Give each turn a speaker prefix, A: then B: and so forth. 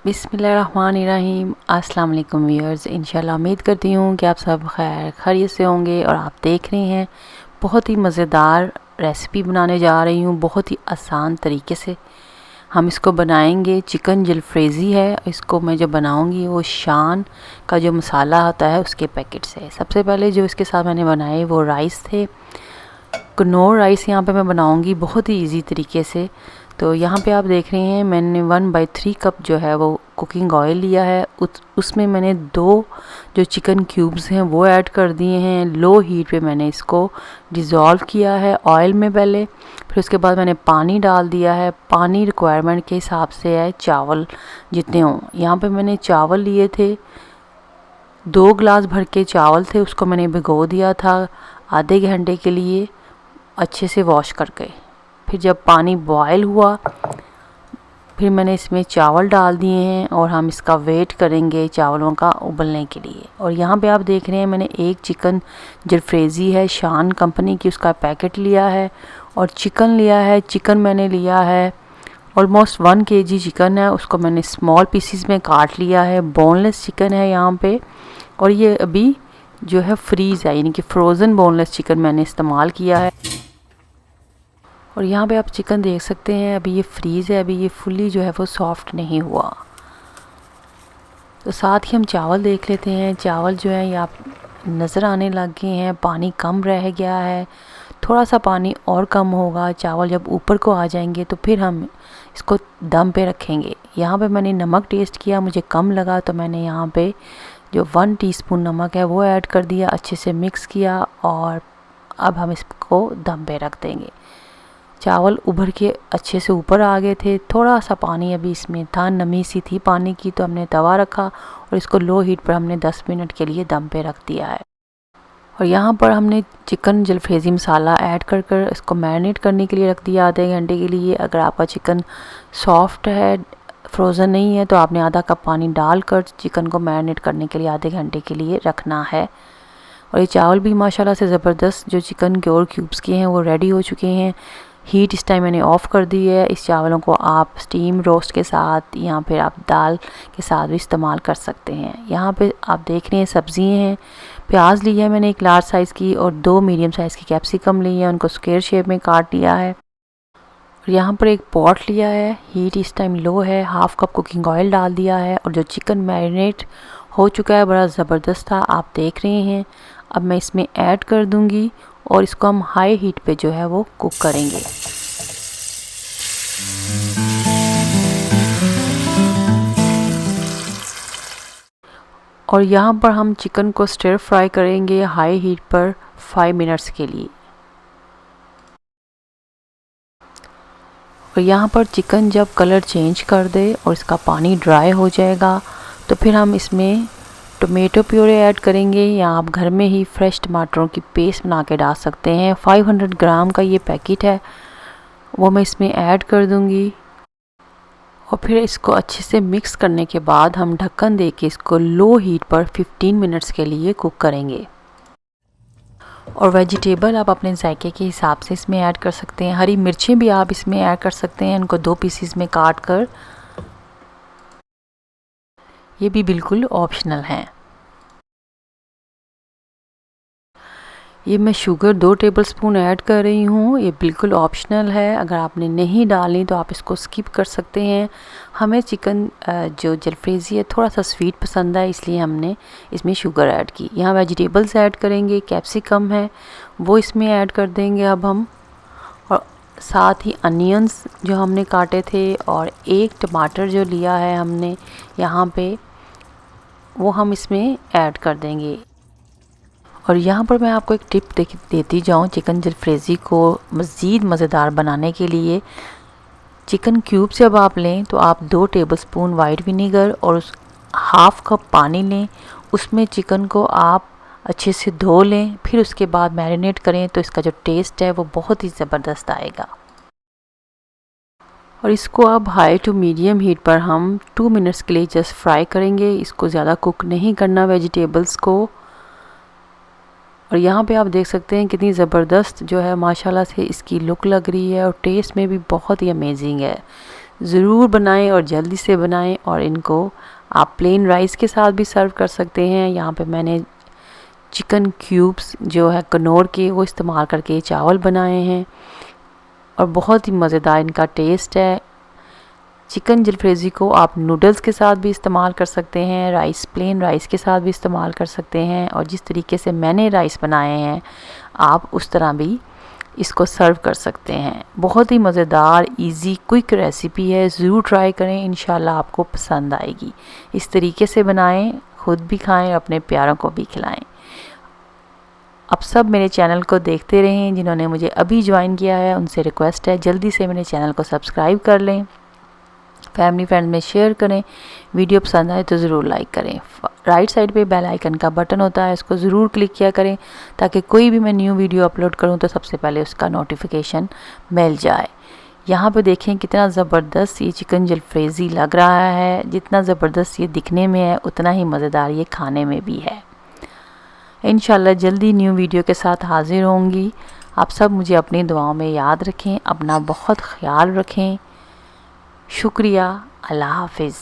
A: बिस्मिल्लाहिर्रहमानिर्रहीम। अस्सलाम वालेकुम व्यूअर्स। इंशाल्लाह उम्मीद करती हूँ कि आप सब खैर खैरियत से होंगे। और आप देख रहे हैं बहुत ही मज़ेदार रेसिपी बनाने जा रही हूँ, बहुत ही आसान तरीके से हम इसको बनाएंगे। चिकन जलफ्रेज़ी है। इसको मैं जो बनाऊंगी वो शान का जो मसाला होता है उसके पैकेट से। सबसे पहले जो इसके साथ मैंने बनाए वो राइस थे, कनौर राइस यहाँ पे मैं बनाऊंगी बहुत ही इजी तरीके से। तो यहाँ पे आप देख रहे हैं मैंने 1/3 कप जो है वो कुकिंग ऑयल लिया है। उसमें मैंने 2 जो चिकन क्यूब्स हैं वो ऐड कर दिए हैं। लो हीट पे मैंने इसको डिज़ोल्व किया है ऑयल में पहले, फिर उसके बाद मैंने पानी डाल दिया है। पानी रिक्वायरमेंट के हिसाब से है, चावल जितने हों। यहाँ पे मैंने चावल लिए थे, 2 गिलास भर के चावल थे, उसको मैंने भिगो दिया था आधे घंटे के लिए अच्छे से वॉश करके। फिर जब पानी बॉयल हुआ फिर मैंने इसमें चावल डाल दिए हैं और हम इसका वेट करेंगे चावलों का उबलने के लिए। और यहाँ पे आप देख रहे हैं मैंने एक चिकन जलफ्रेज़ी है शान कंपनी की, उसका पैकेट लिया है। और चिकन लिया है, चिकन मैंने लिया है ऑलमोस्ट 1 kg चिकन है, उसको मैंने स्मॉल पीसीज में काट लिया है। बोनलेस चिकन है यहाँ पे, और ये अभी जो है फ्रीज़ है, यानी कि फ्रोज़न बोनलेस चिकन मैंने इस्तेमाल किया है। और यहाँ पे आप चिकन देख सकते हैं अभी ये फ्रीज़ है, अभी ये फुली जो है वो सॉफ्ट नहीं हुआ। तो साथ ही हम चावल देख लेते हैं। चावल जो है ये आप नज़र आने लग गए हैं, पानी कम रह गया है, थोड़ा सा पानी और कम होगा। चावल जब ऊपर को आ जाएंगे तो फिर हम इसको दम पे रखेंगे। यहाँ पे मैंने नमक टेस्ट किया, मुझे कम लगा तो मैंने यहाँ पे जो 1 टीस्पून नमक है वो ऐड कर दिया, अच्छे से मिक्स किया और अब हम इसको दम पे रख देंगे। चावल उभर के अच्छे से ऊपर आ गए थे, थोड़ा सा पानी अभी इसमें था, नमी सी थी पानी की, तो हमने तवा रखा और इसको लो हीट पर हमने 10 मिनट के लिए दम पे रख दिया है। और यहाँ पर हमने चिकन जलफ्रेज़ी मसाला ऐड कर कर इसको मैरिनेट करने के लिए रख दिया आधे घंटे के लिए। अगर आपका चिकन सॉफ्ट है, फ्रोज़न नहीं है, तो आपने आधा कप पानी डालकर चिकन को मैरिनेट करने के लिए आधे घंटे के लिए रखना है। और ये चावल भी माशाल्लाह से ज़बरदस्त जो चिकन के और क्यूब्स के हैं वो रेडी हो चुके हैं। हीट इस टाइम मैंने ऑफ़ कर दी है। इस चावलों को आप स्टीम रोस्ट के साथ या फिर आप दाल के साथ भी इस्तेमाल कर सकते हैं। यहाँ पे आप देख रहे हैं सब्ज़ियाँ हैं। प्याज लिया है मैंने 1 लार्ज साइज़ की और 2 मीडियम साइज़ की कैप्सिकम ली है, उनको स्क्वायर शेप में काट लिया है। और यहाँ पर एक पॉट लिया है, हीट इस टाइम लो है, 1/2 कप कुकिंग ऑयल डाल दिया है और जो चिकन मैरिनेट हो चुका है बड़ा ज़बरदस्त था, आप देख रहे हैं। अब मैं इसमें ऐड कर दूँगी और इसको हम हाई हीट पे जो है वो कुक करेंगे। और यहाँ पर हम चिकन को स्टर फ्राई करेंगे हाई हीट पर 5 मिनट्स के लिए। और यहाँ पर चिकन जब कलर चेंज कर दे और इसका पानी ड्राई हो जाएगा तो फिर हम इसमें टोमेटो प्यूरे ऐड करेंगे, या आप घर में ही फ्रेश टमाटरों की पेस्ट बना के डाल सकते हैं। 500 ग्राम का ये पैकेट है, वो मैं इसमें ऐड कर दूँगी। और फिर इसको अच्छे से मिक्स करने के बाद हम ढक्कन दे के इसको लो हीट पर 15 मिनट्स के लिए कुक करेंगे। और वेजिटेबल आप अपने जायके के हिसाब से इसमें ऐड कर सकते हैं। हरी मिर्चें भी आप इसमें ऐड कर सकते हैं, इनको 2 पीसेस में काट कर, ये भी बिल्कुल ऑप्शनल हैं। ये मैं शुगर 2 टेबलस्पून ऐड कर रही हूँ, ये बिल्कुल ऑप्शनल है। अगर आपने नहीं डाली तो आप इसको स्किप कर सकते हैं। हमें चिकन जो जलफ्रेज़ी है थोड़ा सा स्वीट पसंद है, इसलिए हमने इसमें शुगर ऐड की। यहाँ वेजिटेबल्स ऐड करेंगे, कैप्सिकम है वो इसमें ऐड कर देंगे अब हम, और साथ ही अनियंस जो हमने काटे थे और 1 टमाटर जो लिया है हमने यहाँ पे वो हम इसमें ऐड कर देंगे। और यहाँ पर मैं आपको एक टिप देती जाऊँ चिकन जलफ्रेज़ी को मज़ीद मज़ेदार बनाने के लिए। चिकन क्यूब जब आप लें तो आप 2 टेबलस्पून वाइट विनीगर और 1/2 कप पानी लें, उसमें चिकन को आप अच्छे से धो लें, फिर उसके बाद मैरिनेट करें तो इसका जो टेस्ट है वो बहुत ही ज़बरदस्त आएगा। और इसको अब हाई टू मीडियम हीट पर हम 2 मिनट्स के लिए जस्ट फ्राई करेंगे, इसको ज़्यादा कुक नहीं करना वेजिटेबल्स को। और यहाँ पे आप देख सकते हैं कितनी ज़बरदस्त जो है माशाल्लाह से इसकी लुक लग रही है और टेस्ट में भी बहुत ही अमेजिंग है। ज़रूर बनाएं और जल्दी से बनाएं। और इनको आप प्लेन राइस के साथ भी सर्व कर सकते हैं। यहाँ पे मैंने चिकन क्यूब्स जो है कनौर के, वो इस्तेमाल करके चावल बनाए हैं और बहुत ही मज़ेदार इनका टेस्ट है। चिकन जलफ्रेज़ी को आप नूडल्स के साथ भी इस्तेमाल कर सकते हैं, राइस प्लेन राइस के साथ भी इस्तेमाल कर सकते हैं, और जिस तरीके से मैंने राइस बनाए हैं आप उस तरह भी इसको सर्व कर सकते हैं। बहुत ही मज़ेदार इजी क्विक रेसिपी है, ज़रूर ट्राई करें, इंशाल्लाह आपको पसंद आएगी। इस तरीके से बनाएं, खुद भी खाएं, अपने प्यारों को भी खिलाएं। आप सब मेरे चैनल को देखते रहें। जिन्होंने मुझे अभी ज्वाइन किया है उनसे रिक्वेस्ट है जल्दी से मेरे चैनल को सब्सक्राइब कर लें, फैमिली फ्रेंड में शेयर करें, वीडियो पसंद आए तो ज़रूर लाइक करें। राइट साइड पे बेल आइकन का बटन होता है, इसको ज़रूर क्लिक किया करें ताकि कोई भी मैं न्यू वीडियो अपलोड करूं तो सबसे पहले उसका नोटिफिकेशन मिल जाए। यहाँ पे देखें कितना ज़बरदस्त ये चिकन जलफ्रेज़ी लग रहा है। जितना ज़बरदस्त ये दिखने में है उतना ही मज़ेदार ये खाने में भी है। इंशाल्लाह जल्दी न्यू वीडियो के साथ हाज़िर होंगी। आप सब मुझे अपनी दुआओं में याद रखें, अपना बहुत ख्याल रखें। शुक्रिया। अल्लाह हाफिज़।